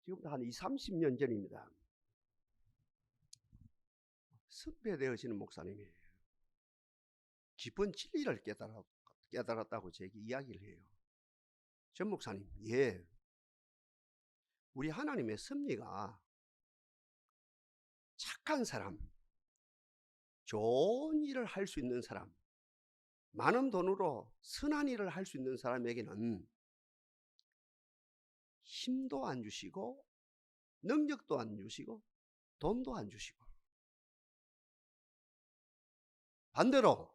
지금 한 20, 30년 전입니다. 습배되어지는 목사님이 깊은 진리를 깨달았다고 제게 이야기를 해요. 전 목사님, 예, 우리 하나님의 섭리가 착한 사람, 좋은 일을 할 수 있는 사람, 많은 돈으로 선한 일을 할 수 있는 사람에게는 힘도 안 주시고 능력도 안 주시고 돈도 안 주시고, 반대로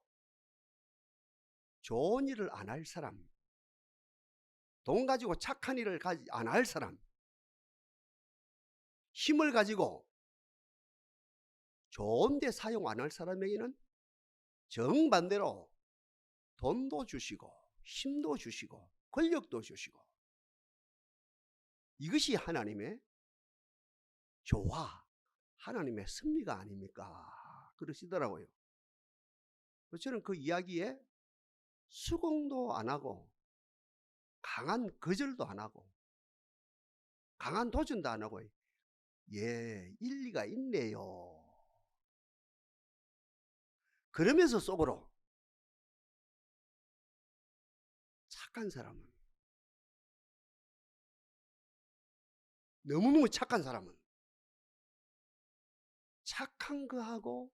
좋은 일을 안 할 사람, 돈 가지고 착한 일을 안 할 사람, 힘을 가지고 좋은 데 사용 안 할 사람에게는 정반대로 돈도 주시고 힘도 주시고 권력도 주시고, 이것이 하나님의 조화, 하나님의 섭리가 아닙니까? 그러시더라고요. 저는 그 이야기에 수긍도 안 하고 강한 거절도 안 하고 강한 도전도 안 하고, 예, 일리가 있네요. 그러면서 속으로 착한 사람은, 너무너무 착한 사람은 착한 거하고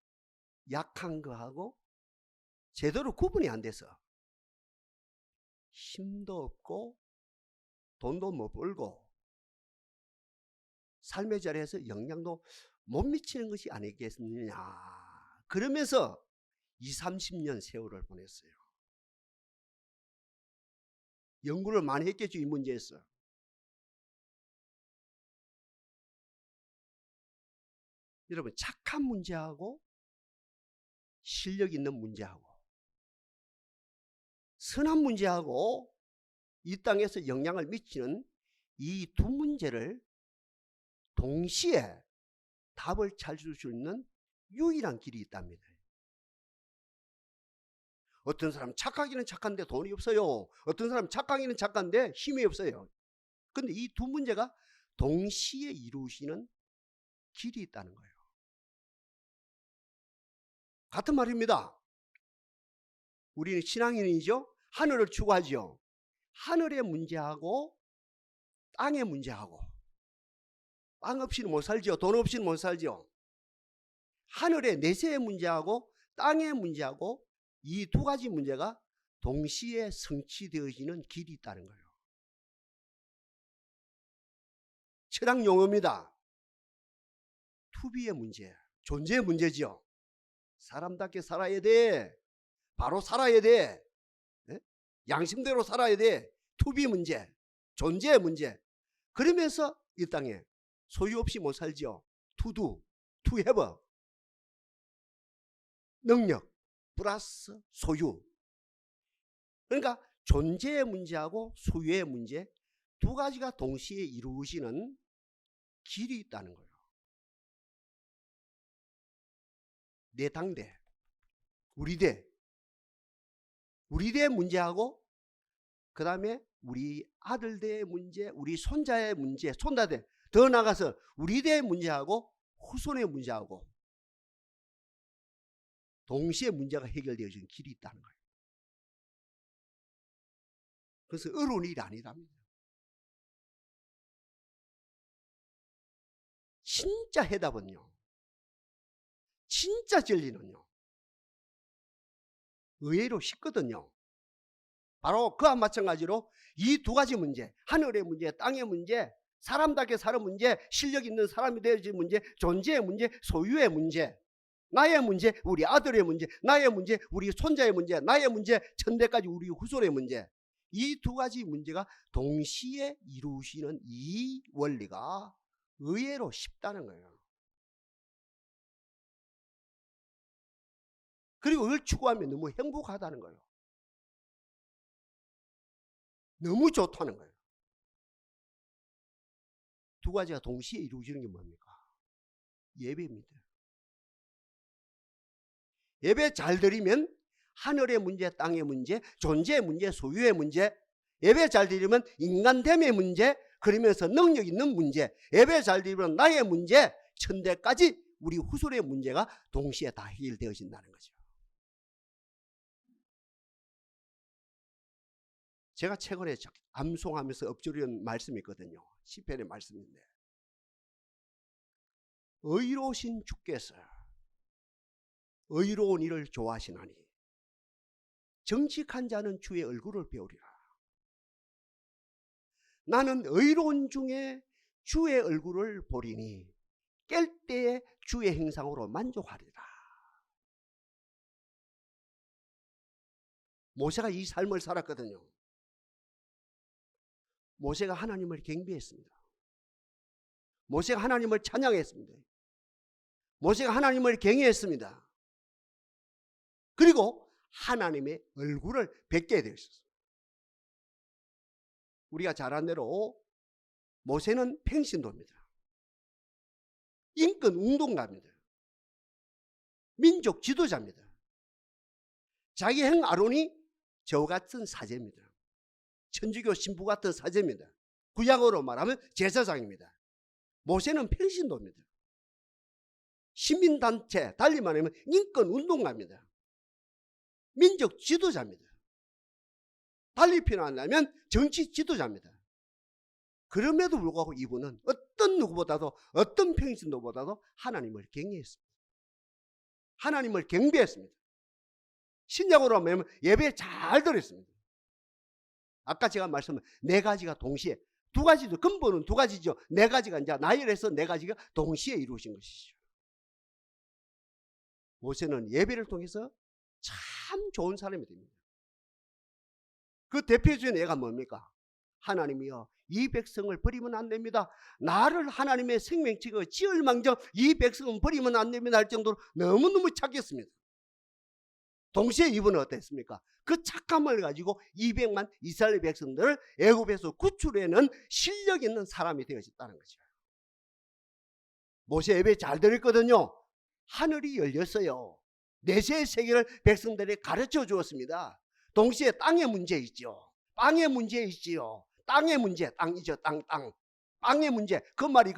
약한 거하고 제대로 구분이 안 돼서 힘도 없고 돈도 못 벌고 삶의 자리에서 영향도 못 미치는 것이 아니겠느냐, 그러면서 20, 30년 세월을 보냈어요. 연구를 많이 했겠죠, 이 문제에서. 여러분, 착한 문제하고 실력 있는 문제하고 선한 문제하고 이 땅에서 영향을 미치는 이 두 문제를 동시에 답을 찾을 수 있는 유일한 길이 있답니다. 어떤 사람 착하기는 착한데 돈이 없어요. 어떤 사람 착하기는 착한데 힘이 없어요. 그런데 이 두 문제가 동시에 이루시는 길이 있다는 거예요. 같은 말입니다. 우리는 신앙인이죠. 하늘을 추구하죠. 하늘의 문제하고 땅의 문제하고, 땅 없이는 못 살죠. 돈 없이는 못 살죠. 하늘의 내세의 문제하고 땅의 문제하고 이 두 가지 문제가 동시에 성취되어지는 길이 있다는 거예요. 철학 용어입니다. 투비의 문제, 존재의 문제죠. 사람답게 살아야 돼. 바로 살아야 돼. 네? 양심대로 살아야 돼. 투비 문제, 존재의 문제. 그러면서 이 땅에 소유 없이 못 살죠. 투두, 투해버. 능력 플러스 소유. 그러니까 존재의 문제하고 소유의 문제 두 가지가 동시에 이루어지는 길이 있다는 거예요. 내 당대, 우리 대 문제하고 그 다음에 우리 아들대의 문제, 우리 손자의 문제, 손자대, 더 나아가서 우리 대의 문제하고 후손의 문제하고 동시에 문제가 해결되어지는 길이 있다는 거예요. 그래서 어려운 일이 아니랍니다. 진짜 해답은요, 진짜 진리는요, 의외로 쉽거든요. 바로 그와 마찬가지로 이 두 가지 문제, 하늘의 문제, 땅의 문제, 사람답게 사는 문제, 실력 있는 사람이 되어질 문제, 존재의 문제, 소유의 문제, 나의 문제, 우리 아들의 문제, 나의 문제, 우리 손자의 문제, 나의 문제, 천대까지 우리 후손의 문제, 이 두 가지 문제가 동시에 이루시는 이 원리가 의외로 쉽다는 거예요. 그리고 그걸 추구하면 너무 행복하다는 거예요. 너무 좋다는 거예요. 두 가지가 동시에 이루어지는 게 뭡니까? 예배입니다. 예배 잘 드리면 하늘의 문제, 땅의 문제, 존재의 문제, 소유의 문제, 예배 잘 드리면 인간됨의 문제, 그러면서 능력 있는 문제, 예배 잘 드리면 나의 문제, 천대까지 우리 후손의 문제가 동시에 다 해결되어진다는 거죠. 제가 최근에 암송하면서 엎조리는 말씀이 있거든요. 시편의 말씀인데, 의로우신 주께서 의로운 일을 좋아하시나니 정직한 자는 주의 얼굴을 배우리라. 나는 의로운 중에 주의 얼굴을 보리니 깰 때에 주의 행상으로 만족하리라. 모세가 이 삶을 살았거든요. 모세가 하나님을 경배했습니다. 모세가 하나님을 찬양했습니다. 모세가 하나님을 경외했습니다. 그리고 하나님의 얼굴을 뵙게 되었어요. 우리가 잘 아는 대로 모세는 평신도입니다. 인권 운동가입니다. 민족 지도자입니다. 자기 형 아론이 저 같은 사제입니다. 천주교 신부 같은 사제입니다. 구약으로 말하면 제사장입니다. 모세는 평신도입니다. 시민단체, 달리 말하면 인권 운동가입니다. 민족 지도자입니다. 달리 표현하려면 정치 지도자입니다. 그럼에도 불구하고 이분은 어떤 누구보다도, 어떤 평신도보다도 하나님을 경외했습니다. 하나님을 경배했습니다. 신약으로 하면 예배 잘 드렸습니다. 아까 제가 말씀한 네 가지가 동시에, 두 가지도, 근본은 두 가지죠. 네 가지가 이제 나열해서 네 가지가 동시에 이루어진 것이죠. 모세는 예배를 통해서 참 좋은 사람이 됩니다. 그 대표적인 예가 뭡니까? 하나님이여, 이 백성을 버리면 안 됩니다. 나를 하나님의 생명책을 지을망정 이 백성은 버리면 안 됩니다 할 정도로 너무너무 착했습니다. 동시에 이분은 어땠습니까? 그 착함을 가지고 200만 이스라엘 백성들을 애굽에서 구출해낸 실력 있는 사람이 되어졌다는 거죠. 모세 예배 잘 드렸거든요. 하늘이 열렸어요. 내세의 세계를 백성들에게 가르쳐 주었습니다. 동시에 땅의 문제 있죠. 빵의 문제 있지요. 땅의 문제, 땅이죠. 땅. 빵의 문제, 그 말이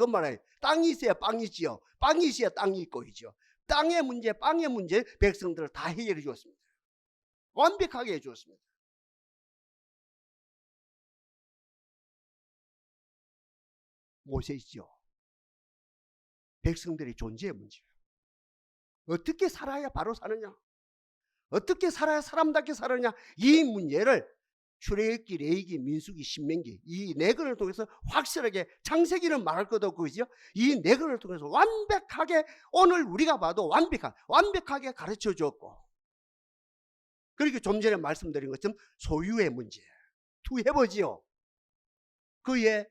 땅이 있어야 빵이 있지요. 빵이 있어야 땅이 있고 있죠. 땅의 문제, 빵의 문제, 백성들을 다 해결해 주었습니다. 완벽하게 해 주었습니다. 모세 있죠. 백성들의 존재의 문제예요. 어떻게 살아야 바로 사느냐? 어떻게 살아야 사람답게 사느냐? 이 문제를 출애굽기, 레위기, 민수기, 신명기 이 네 권을 통해서 확실하게, 창세기는 말할 것도 없고, 그죠? 이 네 권을 통해서 완벽하게, 오늘 우리가 봐도 완벽하게 가르쳐 주었고, 그렇게 좀 전에 말씀드린 것처럼 소유의 문제, 투해보지요. 그의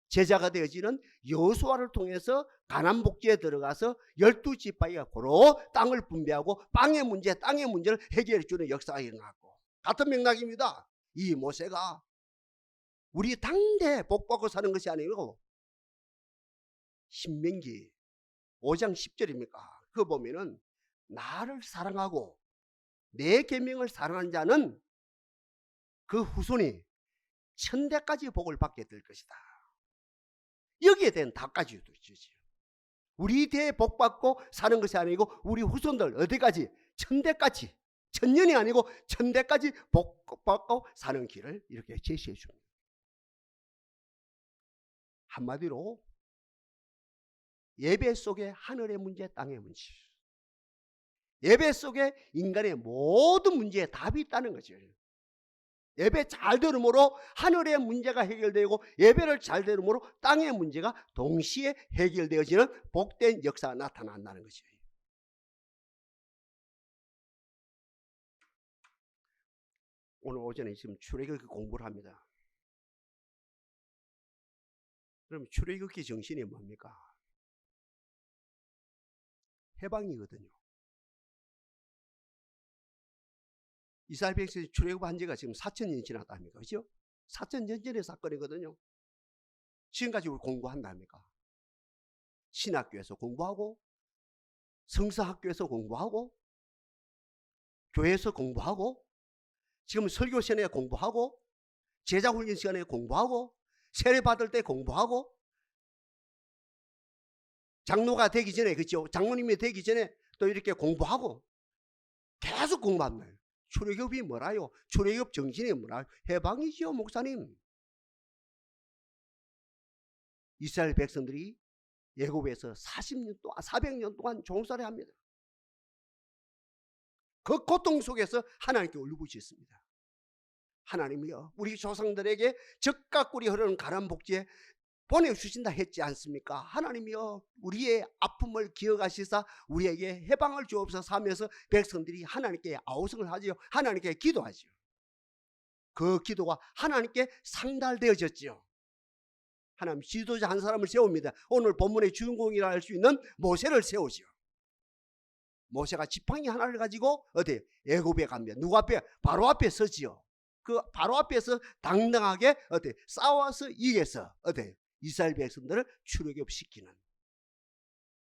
제자가 되어지는 여호수아를 통해서 가나안 복지에 들어가서 12지파가 고로 땅을 분배하고 빵의 문제, 땅의 문제를 해결해 주는 역사가 일어났고, 같은 맥락입니다. 이 모세가 우리 당대 복받고 사는 것이 아니고, 신명기 5장 10절입니까? 그거 보면은 나를 사랑하고 내 계명을 사랑하는 자는 그 후손이 천대까지 복을 받게 될 것이다. 여기에 대한 답까지 주지. 우리 대에 복 받고 사는 것이 아니고 우리 후손들 어디까지? 천대까지, 천년이 아니고 천대까지 복 받고 사는 길을 이렇게 제시해 줍니다. 한마디로 예배 속에 하늘의 문제, 땅의 문제, 예배 속에 인간의 모든 문제에 답이 있다는 거죠. 예배 잘 들음으로 하늘의 문제가 해결되고, 예배를 잘 들음으로 땅의 문제가 동시에 해결되어지는 복된 역사가 나타난다는 거죠. 오늘 오전에 지금 출애굽기 공부를 합니다. 그럼 출애굽기 정신이 뭡니까? 해방이거든요. 이스라엘 백성이 출애굽한 지가 지금 4,000년이 지났답니까? 그죠? 4,000년 전의 사건이거든요. 지금까지 우리 공부한답니까? 신학교에서 공부하고, 성서학교에서 공부하고, 교회에서 공부하고, 지금 설교 시간에 공부하고, 제자훈련 시간에 공부하고, 세례 받을 때 공부하고, 장로가 되기 전에, 그렇죠? 장로님이 되기 전에 또 이렇게 공부하고 계속 공부합니다. 출애굽이 뭐라요? 출애굽 정신이 뭐라요? 해방이지요, 목사님. 이스라엘 백성들이 애굽에서 40년 동안, 400년 동안 종살이 합니다. 그 고통 속에서 하나님께 울부짖습니다. 하나님이여, 우리 조상들에게 젖과 꿀이 흐르는 가나안 복지에 보내주신다 했지 않습니까? 하나님이여, 우리의 아픔을 기억하시사 우리에게 해방을 주옵소서 하면서 백성들이 하나님께 아우성을 하지요. 하나님께 기도하지요. 그 기도가 하나님께 상달되어졌지요. 하나님 지도자 한 사람을 세웁니다. 오늘 본문의 주인공이라 할 수 있는 모세를 세우지요. 모세가 지팡이 하나를 가지고 어디 애굽에 갑니다. 누구 앞에? 바로 앞에 서지요. 그 바로 앞에서 당당하게 어디 싸워서 이겨서 어디 이스라엘 백성들을 출애굽시키는,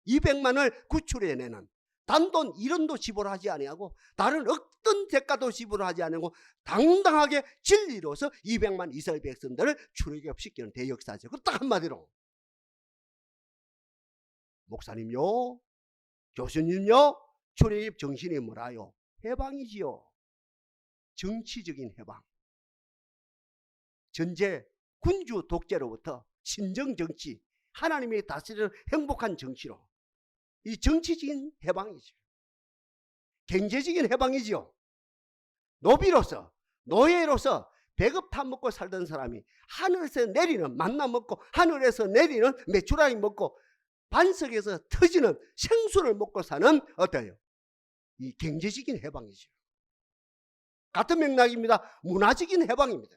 200만을 구출해내는, 단돈 1원도 지불하지 아니하고 다른 어떤 대가도 지불하지 않고 당당하게 진리로서 200만 이스라엘 백성들을 출애굽시키는 대역사죠. 그 딱 한마디로, 목사님요, 교수님요, 출애굽 정신이 뭐라요? 해방이지요. 정치적인 해방. 전제 군주 독재로부터 신정정치, 하나님이 다스리는 행복한 정치로, 이 정치적인 해방이죠. 경제적인 해방이지요. 노비로서, 노예로서 배급 타먹고 살던 사람이 하늘에서 내리는 만나 먹고, 하늘에서 내리는 메추라기 먹고, 반석에서 터지는 생수를 먹고 사는 어때요? 이 경제적인 해방이죠. 같은 맥락입니다. 문화적인 해방입니다.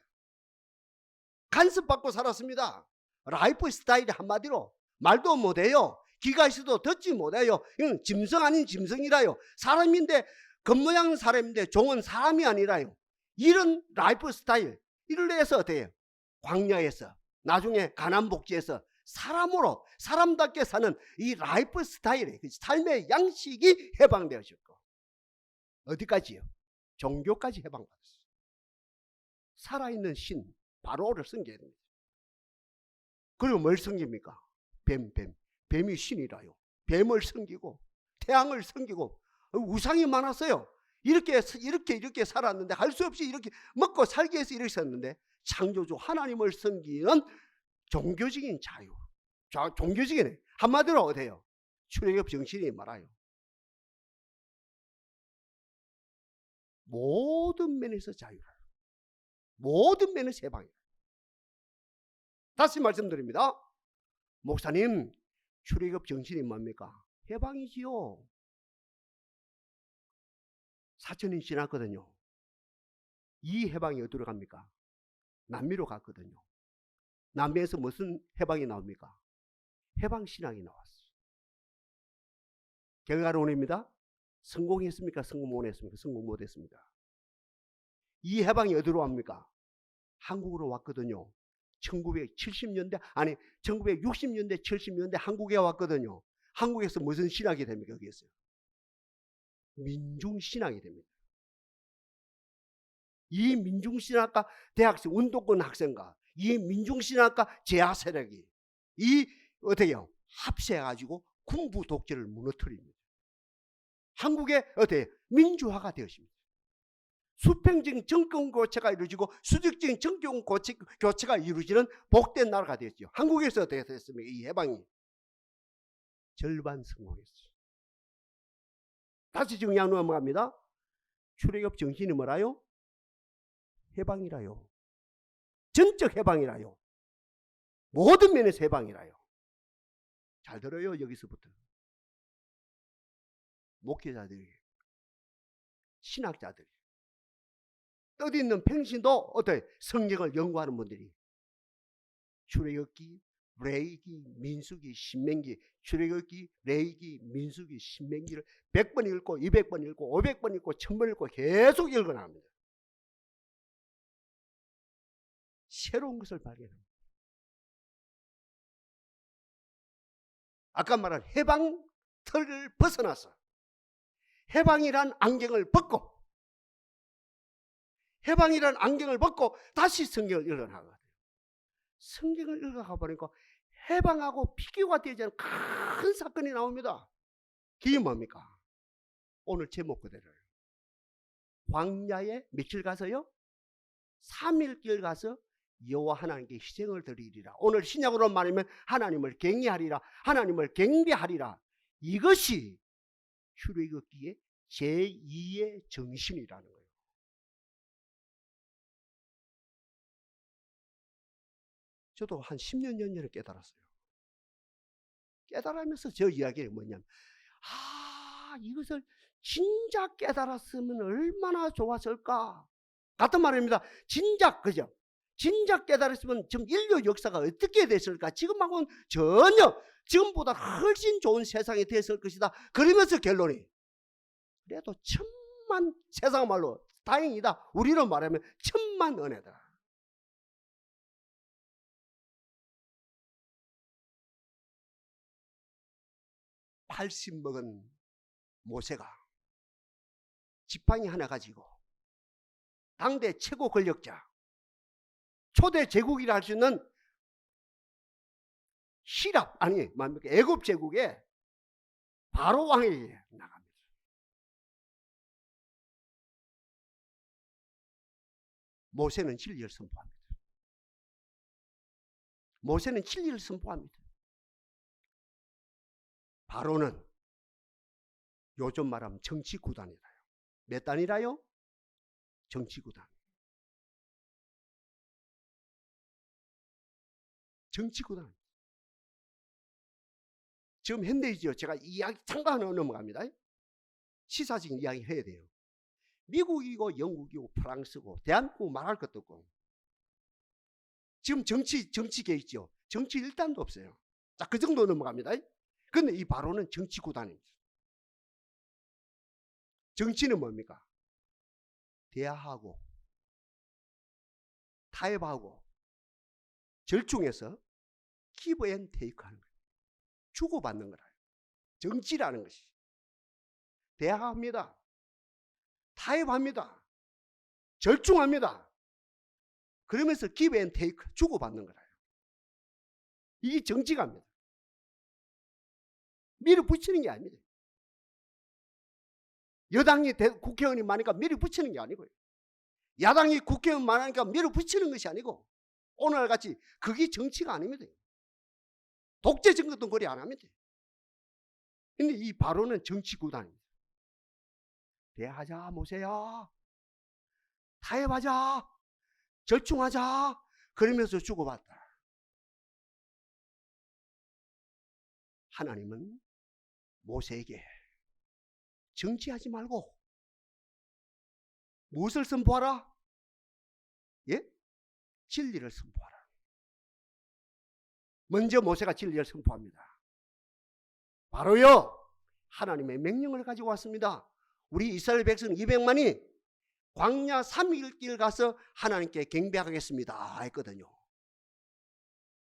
간섭받고 살았습니다. 라이프 스타일이 한마디로 말도 못해요. 귀가 있어도 듣지 못해요. 이건 짐승 아닌 짐승이라요. 사람인데, 겉모양 사람인데 종은 사람이 아니라요. 이런 라이프 스타일, 이를 해서 어때요? 광야에서, 나중에 가나안 복지에서 사람으로, 사람답게 사는 이 라이프 스타일의 그 삶의 양식이 해방되어졌고, 어디까지요? 종교까지 해방받았어요. 살아있는 신 바로를 섬겨야 됩니다. 그리고 뭘 섬깁니까? 뱀이 신이라요. 뱀을 섬기고 태양을 섬기고, 우상이 많았어요. 이렇게 살았는데, 할 수 없이 이렇게 먹고 살기 위해서 이렇게 썼는데, 창조주 하나님을 섬기는 종교적인 자유, 종교적인, 한마디로 어때요? 출애굽 정신이 말아요. 모든 면에서 자유를, 모든 면에서 해방이에요. 다시 말씀드립니다. 목사님, 출애굽 정신이 뭡니까? 해방이지요. 4,000년 지났거든요. 이 해방이 어디로 갑니까? 남미로 갔거든요. 남미에서 무슨 해방이 나옵니까? 해방신앙이 나왔어요. 결과론입니다. 성공했습니까? 성공 못했습니까? 성공 못했습니다. 이 해방이 어디로 갑니까? 한국으로 왔거든요. 1970년대, 아니 1960년대, 70년대 한국에 왔거든요. 한국에서 무슨 신학이 됩니까? 거기에서 민중신학이 됩니다. 이 민중신학과 대학생, 운동권 학생과 이 민중신학과 제야 세력이 이 어떻게 해요? 합세해가지고 군부 독재를 무너뜨립니다. 한국의 어떻게 민주화가 되었습니다. 수평적인 정권 교체가 이루어지고 수직적인 정권 교체가 이루어지는 복된 나라가 되었죠. 한국에서 어떻게 됐습니까? 이 해방이 절반 성공했어요. 다시 정리하고 넘어갑니다. 출애굽 정신이 뭐라요? 해방이라요. 전적 해방이라요. 모든 면에서 해방이라요. 잘 들어요. 여기서부터 목회자들이, 신학자들이, 뜻있는 평신도 어때? 성경을 연구하는 분들이 출애굽기, 레위기, 민수기, 신명기, 출애굽기, 레위기, 민수기, 신명기를 100번 읽고 200번 읽고 500번 읽고 1000번 읽고 계속 읽어나갑니다. 새로운 것을 발견합니다. 아까 말한 해방 틀을 벗어나서 해방이란 안경을 벗고, 해방이란 안경을 벗고 다시 성경을 읽어나가야 돼요. 성경을 읽어가 보니까 해방하고 피규어가 되지 않은 큰 사건이 나옵니다. 그게 뭡니까? 오늘 제목 그대로 광야에 며칠 가서요? 3일길 가서 여호와 하나님께 희생을 드리리라. 오늘 신약으로 말하면 하나님을 경외하리라, 하나님을 경배하리라. 이것이 출애굽기의 제2의 정신이라는 거예요. 저도 한 10년 전에 깨달았어요. 깨달으면서 저 이야기는 뭐냐면, 이것을 진작 깨달았으면 얼마나 좋았을까. 같은 말입니다. 진작, 그죠? 진작 깨달았으면 지금 인류 역사가 어떻게 됐을까? 지금하고는 전혀, 지금보다 훨씬 좋은 세상이 됐을 것이다. 그러면서 결론이, 그래도 천만, 세상 말로 다행이다. 우리로 말하면 천만 은혜다. 80 먹은 모세가 지팡이 하나 가지고 당대 최고 권력자, 초대 제국이라 할 수 있는 애굽 제국의 바로 왕에게 나갑니다. 모세는 진리를 선포합니다. 모세는 진리를 선포합니다. 바로는 요즘 말하면 정치구단이라요. 몇 단이라요? 정치구단. 정치구단. 지금 현대이죠. 제가 이야기 잠깐 넘어갑니다. 시사적인 이야기 해야 돼요. 미국이고 영국이고 프랑스고 대한민국 말할 것도 없고 지금 정치계 있죠. 정치 일단도 없어요. 자, 그 정도 넘어갑니다. 그런데 이 바로는 정치구단입니다. 정치는 뭡니까? 대화하고 타협하고 절충해서 give and take 하는 거예요. 주고받는 거라요. 정치라는 것이. 대화합니다. 타협합니다. 절충합니다. 그러면서 give and take, 주고받는 거라요. 이게 정치가입니다. 밀어붙이는 게 아닙니다. 여당이 국회의원이 많으니까 밀어붙이는 게 아니고요. 야당이 국회의원 많으니까 밀어붙이는 것이 아니고 오늘같이 그게 정치가 아닙니다. 독재 정권도 그리 안 합니다. 근데 이 바로는 정치구단입니다. 대화하자 모세야, 타협하자, 절충하자, 그러면서 주고받다. 하나님은 모세에게 정치하지 말고 무엇을 선포하라? 예? 진리를 선포하라. 먼저 모세가 진리를 선포합니다. 바로요, 하나님의 명령을 가지고 왔습니다. 우리 이스라엘 백성 200만이 광야 3일길 가서 하나님께 경배하겠습니다 했거든요.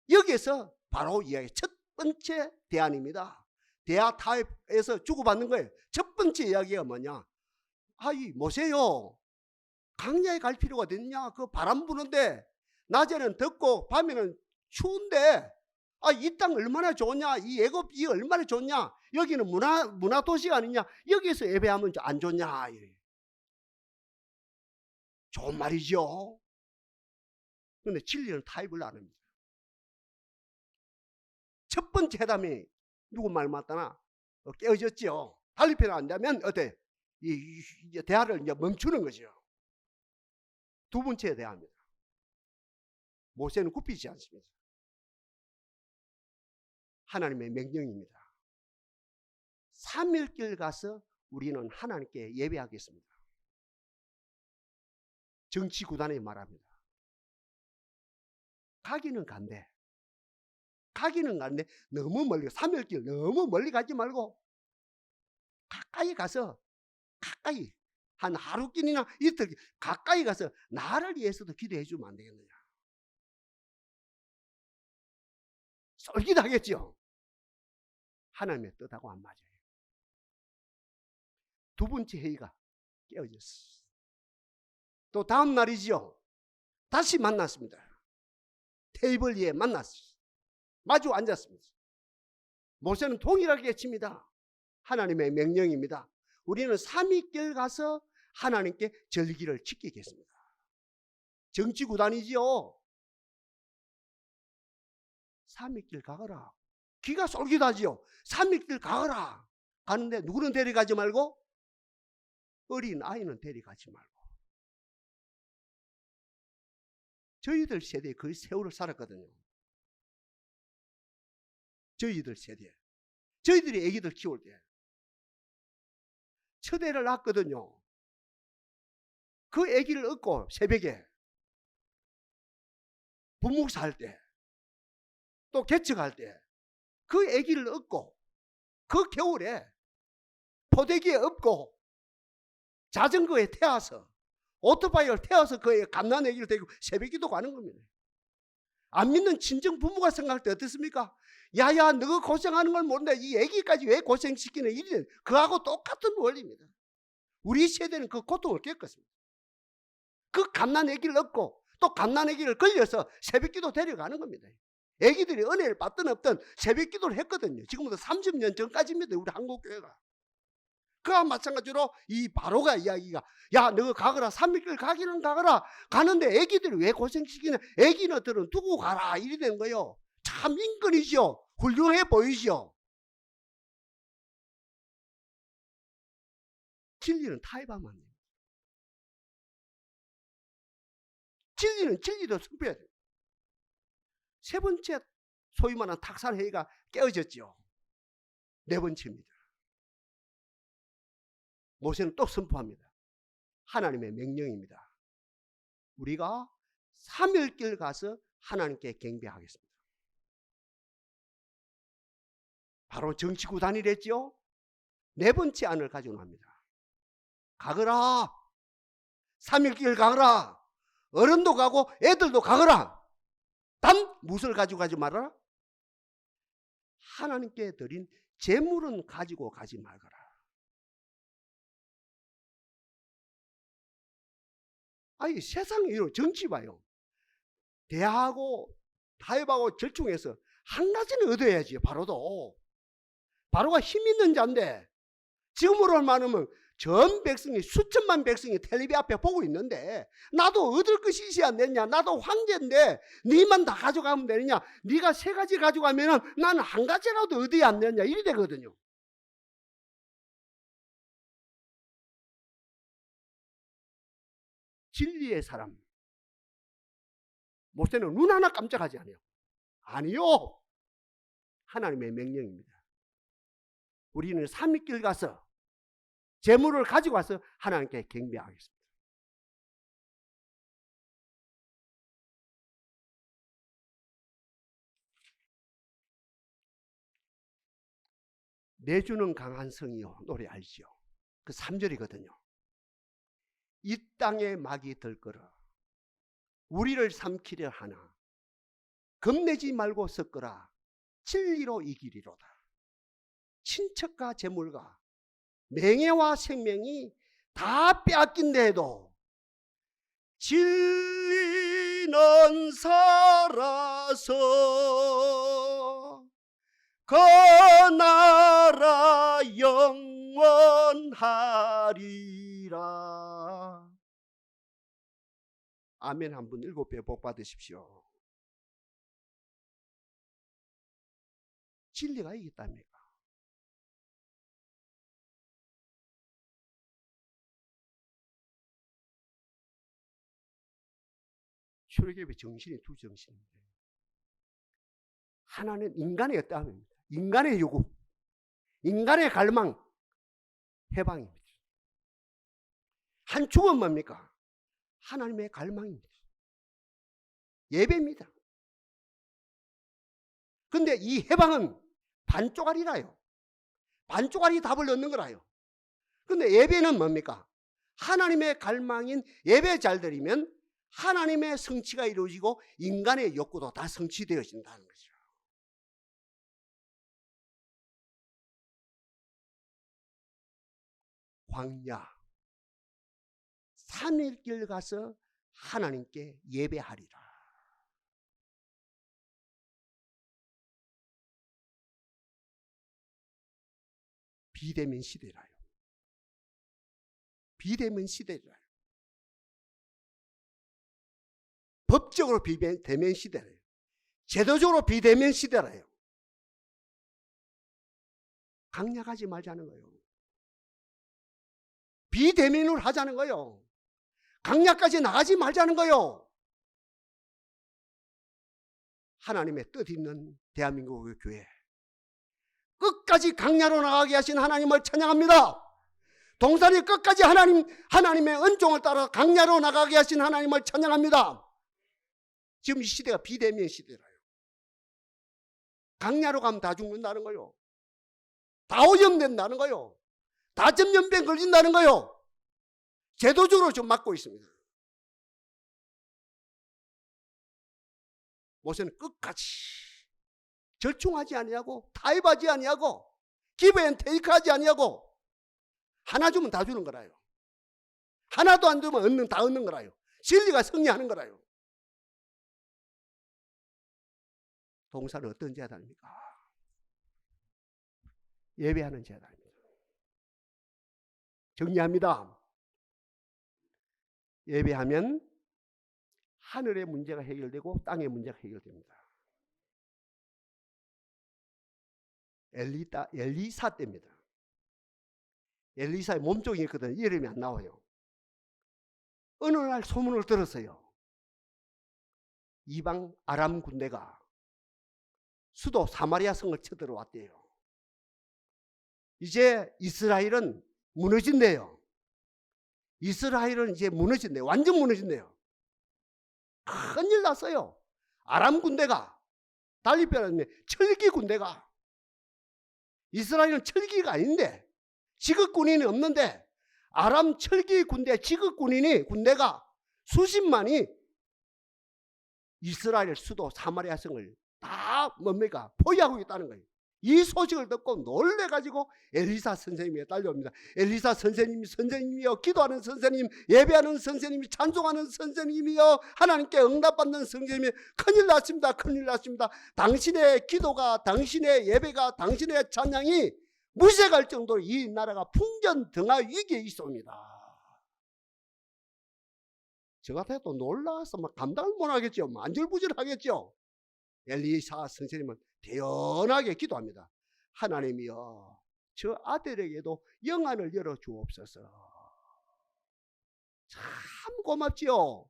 여기에서 바로 이야기 첫 번째 대안입니다. 대화 타협에서 주고받는 거예요. 첫 번째 이야기가 뭐냐? 이 모세요, 광야에 갈 필요가 됐냐? 그 바람 부는데 낮에는 덥고 밤에는 추운데 이 땅 얼마나 좋냐? 이 애굽이 얼마나 좋냐? 여기는 문화 도시가 아니냐? 여기에서 예배하면 안 좋냐? 좋은 말이죠. 그런데 진리는 타협을 안 합니다. 첫 번째 회담이 누구 말 맞다나 깨어졌죠. 달리편 안 되면 어때? 이 대화를 이제 멈추는 거죠. 두 번째 대화입니다. 모세는 굽히지 않습니다. 하나님의 명령입니다. 3일길 가서 우리는 하나님께 예배하겠습니다. 정치구단에 말합니다. 가기는 간대. 너무 멀리, 3일길 너무 멀리 가지 말고 가까이 가서, 가까이 한 하루길이나 이틀 가까이 가서 나를 위해서도 기도해 주면 안 되겠느냐? 솔깃하겠죠? 하나님의 뜻하고 안 맞아요. 두 번째 회의가 깨어졌어. 또 다음 날이지요. 다시 만났습니다. 테이블 위에 만났어요. 마주 앉았습니다. 모세는 동일하게 칩니다. 하나님의 명령입니다. 우리는 삼위길 가서 하나님께 절기를 지키겠습니다. 정치구단이지요. 삼위길 가거라. 귀가 솔깃하지요. 삼위길 가거라. 가는데 누구는 데려가지 말고 어린 아이는 데려가지 말고. 저희들 세대에 그 세월을 살았거든요. 저희들 세대. 저희들이 애기들 키울 때 첫애를 낳았거든요. 그 애기를 얻고 새벽에 부목사 할 때, 또 개척할 때 그 애기를 얻고 그 겨울에 포대기에 업고 자전거에 태워서 오토바이를 태워서 그 갓난 애기를 데리고 새벽기도 가는 겁니다. 안 믿는 친정 부모가 생각할 때 어떻습니까? 야야 너가 고생하는 걸 모른다. 이 애기까지 왜 고생시키는 일이 그하고 똑같은 원리입니다. 우리 세대는 그 고통을 겪었습니다. 그 갓난 애기를 얻고 또 갓난 애기를 걸려서 새벽기도 데려가는 겁니다. 애기들이 은혜를 받든 없든 새벽기도를 했거든요. 지금부터 30년 전까지입니다. 우리 한국교회가. 그와 마찬가지로 이 바로가 이야기가 야 너가 가거라. 삼위길 가기는 가거라. 가는데 애기들이 왜 고생시키냐. 애기들은 두고 가라. 이리 된 거예요. 참 인권이죠. 훌륭해 보이죠. 진리는 타협하면 안 돼요. 진리는 진리도 선포해야 돼요. 세 번째 소위 말하는 탁산회의가 깨어졌죠. 네 번째입니다. 모세는 또 선포합니다. 하나님의 명령입니다. 우리가 삼일길 가서 하나님께 경배하겠습니다. 바로 정치구단이랬죠. 네 번째 안을 가지고 납니다. 가거라. 삼일길 가거라. 어른도 가고 애들도 가거라. 단 무엇을 가지고 가지 말아라? 하나님께 드린 재물은 가지고 가지 말거라. 아니 세상에 이런 정치 봐요. 대하고 타협하고 절충해서 한 가지는 얻어야지. 바로가 힘 있는 자인데 지금으로 말하면 전 백성이 수천만 백성이 텔레비 앞에 보고 있는데 나도 얻을 것이 있어야 안 되냐. 나도 황제인데 니만 다 가져가면 되느냐. 네가 세 가지 가져가면 나는 한 가지라도 얻어야 안 되느냐. 이리 되거든요. 진리의 사람 모세는 눈 하나 깜짝하지 않아요. 아니요. 하나님의 명령입니다. 우리는 삼위길 가서 재물을 가지고 와서 하나님께 경배하겠습니다. 내주는 강한 성이요. 노래 알지요? 그 3절이거든요. 이 땅에 막이 들거라. 우리를 삼키려 하나. 겁내지 말고 섞어라. 진리로 이기리로다. 친척과 재물과 명예와 생명이 다 빼앗긴다 해도 진리는 살아서 그 나라 영원하리라. 아멘 한 분 7배 복 받으십시오. 진리가 이겼답니까? 출애굽의 정신이 두 정신인데 하나는 인간의 어떠함입니다. 인간의 요구, 인간의 갈망, 해방입니다. 한 축은 뭡니까? 하나님의 갈망입니다. 예배입니다. 근데 이 해방은 반쪽알이라요. 반쪽알이 답을 얻는 거라요. 근데 예배는 뭡니까? 하나님의 갈망인 예배 잘 드리면 하나님의 성취가 이루어지고 인간의 욕구도 다 성취되어진다는 거죠. 광야 3일길 가서 하나님께 예배하리라. 비대면 시대라요. 비대면 시대라요. 법적으로 비대면 시대라요. 제도적으로 비대면 시대라요. 강약하지 말자는 거예요. 비대면을 하자는 거예요. 강약까지 나가지 말자는 거예요. 하나님의 뜻 있는 대한민국의 교회, 끝까지 강야로 나가게 하신 하나님을 찬양합니다. 동산이 끝까지 하나님의 은총을 따라 강야로 나가게 하신 하나님을 찬양합니다. 지금 이 시대가 비대면 시대라요. 강야로 가면 다 죽는다는 거요. 다 오염된다는 거요. 다 전염병 걸린다는 거요. 제도적으로 좀 막고 있습니다. 모세는 끝까지 절충하지 아니하고 타협하지 아니하고 기브 앤 테이크하지 아니하고 하나 주면 다 주는 거라요. 하나도 안 주면 다 얻는 거라요. 진리가 승리하는 거라요. 동산은 어떤 재단입니까? 예배하는 재단입니다. 정리합니다. 예배하면 하늘의 문제가 해결되고 땅의 문제가 해결됩니다. 엘리사 때입니다. 엘리사의 몸종이 있거든요. 이름이 안 나와요. 어느 날 소문을 들었어요. 이방 아람 군대가 수도 사마리아 성을 쳐들어왔대요. 이제 이스라엘은 무너진대요. 이스라엘은 이제 무너진대요. 완전 무너진대요. 큰일 났어요. 아람 군대가, 달리 표현하면 철기 군대가, 이스라엘은 철기가 아닌데 지극 군인이 없는데 아람 철기 군대 지극 군대가 수십만이 이스라엘 수도 사마리아 성을 다 뭡니까? 포위하고 있다는 거예요. 이 소식을 듣고 놀래가지고 엘리사 선생님이 달려옵니다. 엘리사 선생님이요, 기도하는 선생님, 예배하는 선생님이, 찬송하는 선생님이요, 하나님께 응답받는 선생님이, 큰일 났습니다. 큰일 났습니다. 당신의 기도가, 당신의 예배가, 당신의 찬양이 무색할 정도로 이 나라가 풍전등화 위기에 있습니다. 저 같아도 놀라서 막 감당을 못하겠죠. 안절부절하겠죠. 엘리사 선생님은 대연하게 기도합니다. 하나님이여, 저 아들에게도 영안을 열어 주옵소서. 참 고맙지요.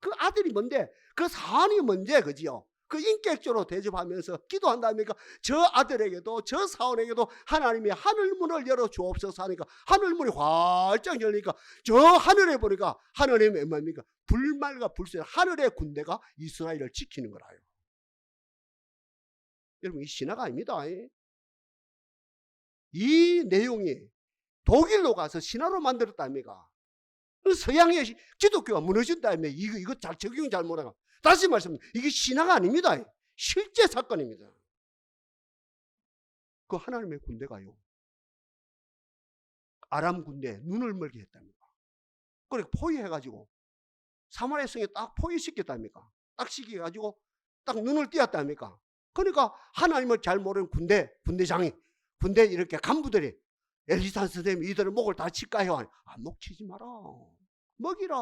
그 아들이 뭔데? 그 사안이 뭔데? 그지요? 그 인격적으로 대접하면서 기도한다니까 저 아들에게도 저 사원에게도 하나님이 하늘문을 열어 주옵소서 하니까 하늘문이 활짝 열리니까 저 하늘에 보니까 하나님의 뭡니까? 불말과 불새 하늘의 군대가 이스라엘을 지키는 거라요. 여러분, 이 신화가 아닙니다. 이 내용이 독일로 가서 신화로 만들었답니까? 서양의 기독교가 무너진다며 이거 잘 적용 잘 못하고. 다시 말씀드립니다. 이게 신화가 아닙니다. 실제 사건입니다. 그 하나님의 군대가요, 아람 군대 눈을 멀게 했답니다. 그래 포위해가지고 사마리아 성에 딱 포위시켰답니까? 딱 시켜가지고 딱 눈을 띄었답니까? 그러니까 하나님을 잘 모르는 군대장이, 군대 이렇게 간부들이 엘리사 선생님 이들의 목을 다 칠까요? 목 치지 마라. 먹이라.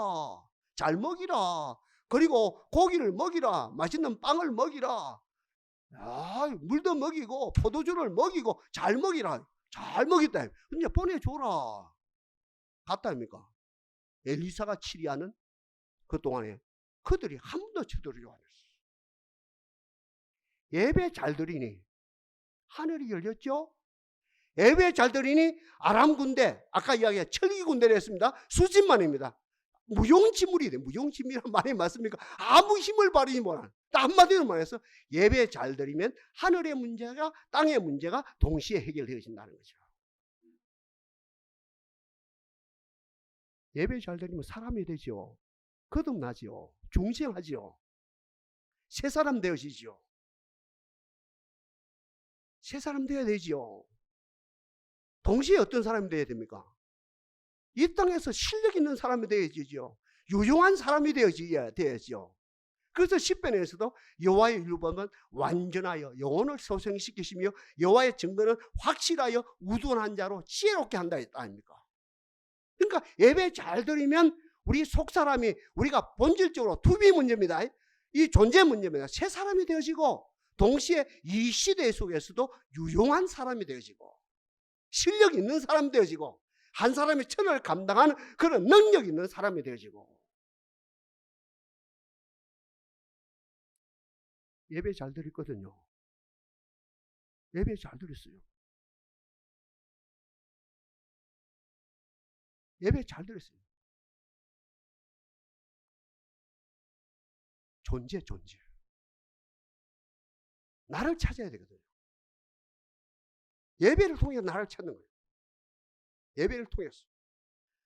잘 먹이라. 그리고 고기를 먹이라. 맛있는 빵을 먹이라. 물도 먹이고 포도주를 먹이고 잘 먹이라. 잘 먹였다. 이제 보내줘라. 갔다입니까? 엘리사가 치리하는 그 동안에 그들이 한 번도 쳐들어오지 않았어요. 예배 잘 드리니 하늘이 열렸죠. 예배 잘 드리니 아람 군대, 아까 이야기한 철기 군대를 했습니다. 수십만입니다. 무용지물이 돼. 무용지물이란 말이 맞습니까? 아무 힘을 발휘하지 못하는, 한마디로 말해서 예배 잘 드리면 하늘의 문제가, 땅의 문제가 동시에 해결되어진다는 거죠. 예배 잘 드리면 사람이 되죠. 거듭나죠. 중생하죠. 새 사람 되어지죠. 새 사람 되어야 되죠. 동시에 어떤 사람이 되어야 됩니까? 이 땅에서 실력 있는 사람이 되어야죠. 유용한 사람이 되어야죠. 그래서 시편에서도 여호와의 율법은 완전하여 영혼을 소생시키시며 여호와의 증거는 확실하여 우둔한 자로 지혜롭게 한다 했다 아닙니까? 그러니까 예배 잘 드리면 우리 속사람이, 우리가 본질적으로 투비 문제입니다. 이 존재 문제입니다. 새 사람이 되어지고 동시에 이 시대 속에서도 유용한 사람이 되어지고 실력 있는 사람이 되어지고 한 사람이 천을 감당하는 그런 능력 있는 사람이 되어지고. 예배 잘 드렸거든요. 예배 잘 드렸어요. 예배 잘 드렸어요. 존재. 나를 찾아야 되거든요. 예배를 통해서 나를 찾는 거예요. 예배를 통해서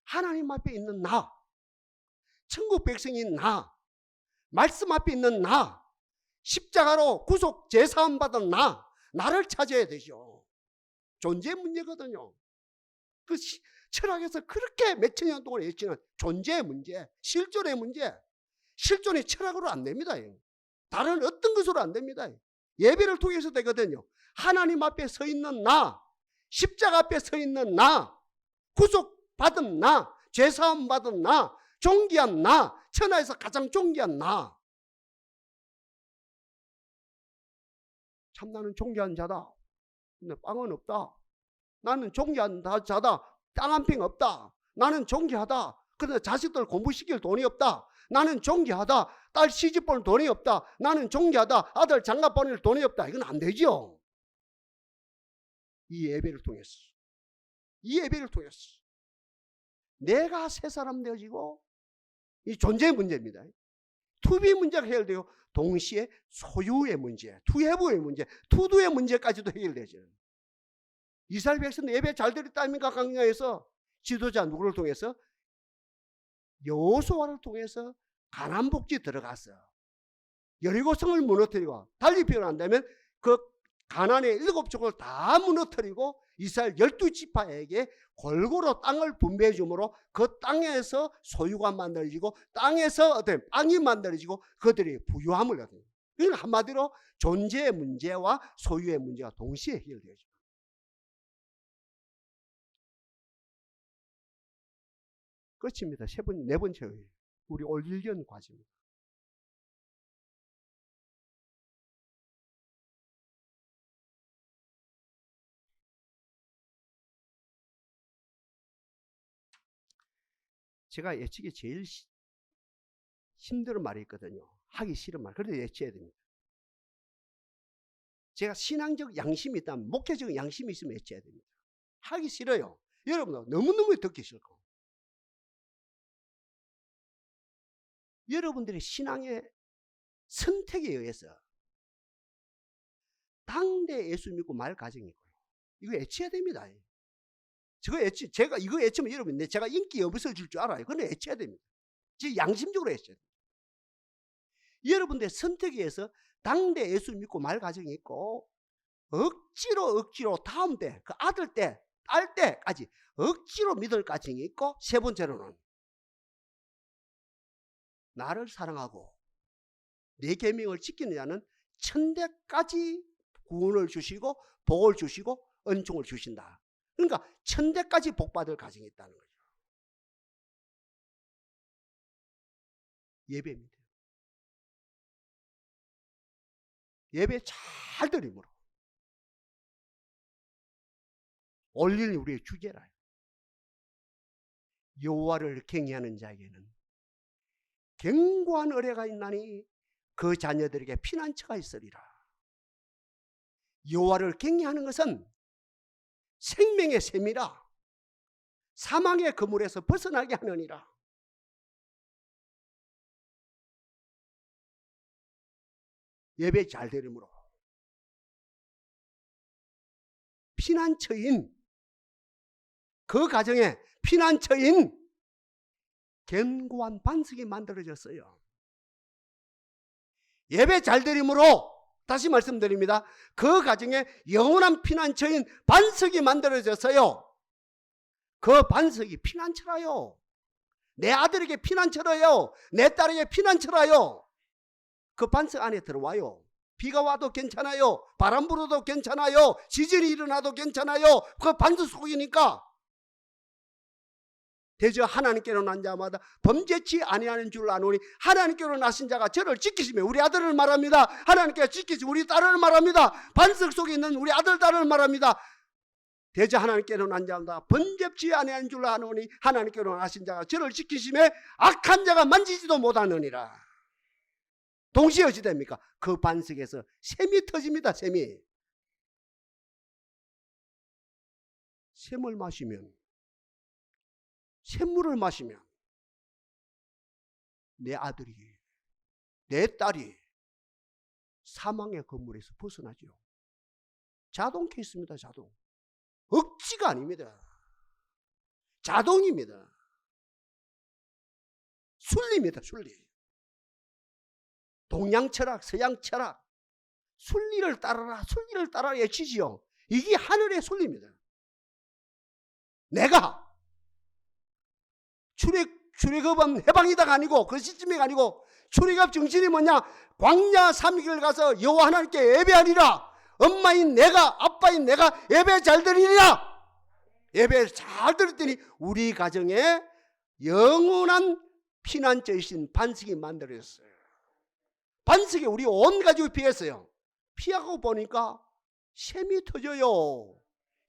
하나님 앞에 있는 나, 천국 백성인 나, 말씀 앞에 있는 나, 십자가로 구속 제사함 받은 나를 찾아야 되죠. 존재 문제거든요. 그 철학에서 그렇게 몇천 년 동안 했지만 존재의 문제, 실존의 문제, 실존이 철학으로 안 됩니다. 다른 어떤 것으로 안 됩니다. 예배를 통해서 되거든요. 하나님 앞에 서 있는 나, 십자가 앞에 서 있는 나, 구속받은 나, 죄사함 받은 나, 존귀한 나, 천하에서 가장 존귀한 나. 참 나는 존귀한 자다. 근데 빵은 없다. 나는 존귀한 자다. 땅 한 평 없다. 나는 존귀하다. 그런데 자식들 공부시킬 돈이 없다. 나는 존귀하다. 딸 시집 볼 돈이 없다. 나는 존귀하다. 아들 장가 보낼 돈이 없다. 이건 안 되죠. 이 예배를 통해서, 이 예배를 통해서 내가 새 사람 되어지고, 이 존재의 문제입니다. 투비 문제가 해결되고 동시에 소유의 문제, 투해부의 문제, 투두의 문제까지도 해결되죠. 이스라엘 백성도 예배 잘 드렸다 아닙니까? 강야에서 지도자 누구를 통해서? 여호수아를 통해서 가나안 복지 들어갔어요. 여리고성을 무너뜨리고, 달리 표현한다면 그 가나안의 7족을 다 무너뜨리고 이스라엘 12지파에게 골고루 땅을 분배해 주므로 그 땅에서 소유가 만들어지고 땅에서 어떤 빵이 만들어지고 그들이 부유함을 얻어요. 이건 한마디로 존재의 문제와 소유의 문제가 동시에 해결되죠. 끝입니다. 네 번째 우리 올 1년 과제입니다. 제가 예측이 제일 힘든 말이 있거든요. 하기 싫은 말. 그래도 예측해야 됩니다. 제가 신앙적 양심이 있다면, 목회적 양심이 있으면 예측해야 됩니다. 하기 싫어요. 여러분도 너무너무 듣기 싫고. 여러분들의 신앙의 선택에 의해서 당대 예수 믿고 말 가정이 있고요. 이거 예측해야 됩니다. 제가 이거 예측하면 여러분, 제가 인기 없을 줄 알아요. 그건 예측해야 됩니다. 제 양심적으로 예측해야 됩니다. 여러분들의 선택에 의해서 당대 예수 믿고 말 가정이 있고, 억지로 다음 때, 그 아들 때, 딸 때까지 억지로 믿을 가정이 있고, 세 번째로는 나를 사랑하고 내 계명을 지키는 자는 천대까지 구원을 주시고 복을 주시고 은총을 주신다. 그러니까 천대까지 복받을 가정이 있다는 거죠. 예배입니다. 예배 잘 드림으로 올리는 우리의 주제라요. 여호와를 경외하는 자에게는 견고한 의뢰가 있나니 그 자녀들에게 피난처가 있으리라. 여호와를 경외하는 것은 생명의 셈이라. 사망의 그물에서 벗어나게 하느니라. 예배 잘 드림으로 피난처인, 그 가정에 피난처인 견고한 반석이 만들어졌어요. 예배 잘 드림으로, 다시 말씀드립니다, 그 가정에 영원한 피난처인 반석이 만들어졌어요. 그 반석이 피난처라요. 내 아들에게 피난처라요. 내 딸에게 피난처라요. 그 반석 안에 들어와요. 비가 와도 괜찮아요. 바람 불어도 괜찮아요. 지진이 일어나도 괜찮아요. 그 반석 속이니까. 대저 하나님께로 난 자마다 범죄치 아니하는 줄 아노니 하나님께로 나신 자가 저를 지키시며, 우리 아들을 말합니다. 하나님께서 지키시며 우리 딸을 말합니다. 반석 속에 있는 우리 아들 딸을 말합니다. 대저 하나님께로 난 자마다 범죄치 아니하는 줄 아노니 하나님께로 나신 자가 저를 지키시며 악한 자가 만지지도 못하느니라. 동시에 어찌 됩니까? 그 반석에서 샘이 터집니다. 샘이. 샘을 마시면, 샘물을 마시면 내 아들이, 내 딸이 사망의 건물에서 벗어나죠. 자동 케이스입니다. 자동. 억지가 아닙니다. 자동입니다. 순리입니다. 순리. 동양 철학, 서양 철학, 순리를 따라라, 순리를 따라라 외치지요. 이게 하늘의 순리입니다. 내가 출애굽은 해방이다가 아니고, 그 시점이 아니고, 출애굽 정신이 뭐냐? 광야 3일을 가서 여호와 하나님께 예배하리라. 엄마인 내가, 아빠인 내가 예배 잘 드리리라. 예배 잘 드렸더니 우리 가정에 영원한 피난처이신 반석이 만들어졌어요. 반석에 우리 온 가족이 피했어요. 피하고 보니까 샘이 터져요.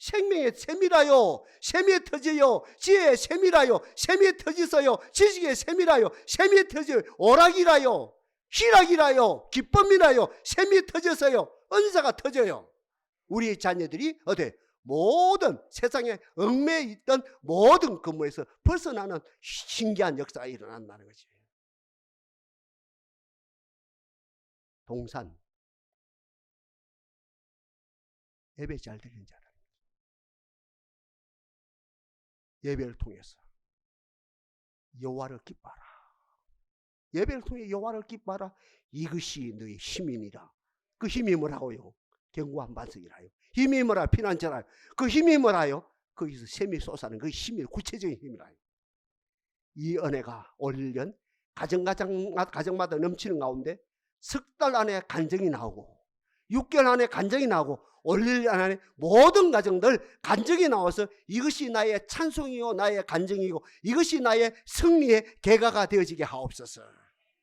생명의 샘이라요. 샘이 터져요. 지혜의 샘이라요. 샘이 터지서요. 지식의 샘이라요. 샘이 터져요. 오락이라요. 희락이라요. 기쁨이라요. 샘이 터져서요. 은사가 터져요. 우리 자녀들이 어때? 모든 세상에 얽매여 있던 모든 근무에서 벗어나는 신기한 역사가 일어난다는 거지. 동산. 예배 잘 드리는 자라. 예배를 통해서 여호와를 기뻐하라. 예배를 통해 여호와를 기뻐하라. 이것이 너희 힘이니라. 그 힘이 뭐라고요? 견고한 반석이라요. 힘이 뭐라? 피난처라요. 그 힘이 뭐라요? 거기서 샘이 솟아는 그 힘이, 구체적인 힘이라요. 이 은혜가 올 1년 가정마다 넘치는 가운데 석 달 안에 간증이 나오고, 6개월 안에 간증이 나오고, 올 1년 안에 모든 가정들 간증이 나와서 이것이 나의 찬송이요 나의 간증이고 이것이 나의 승리의 계가가 되어지게 하옵소서.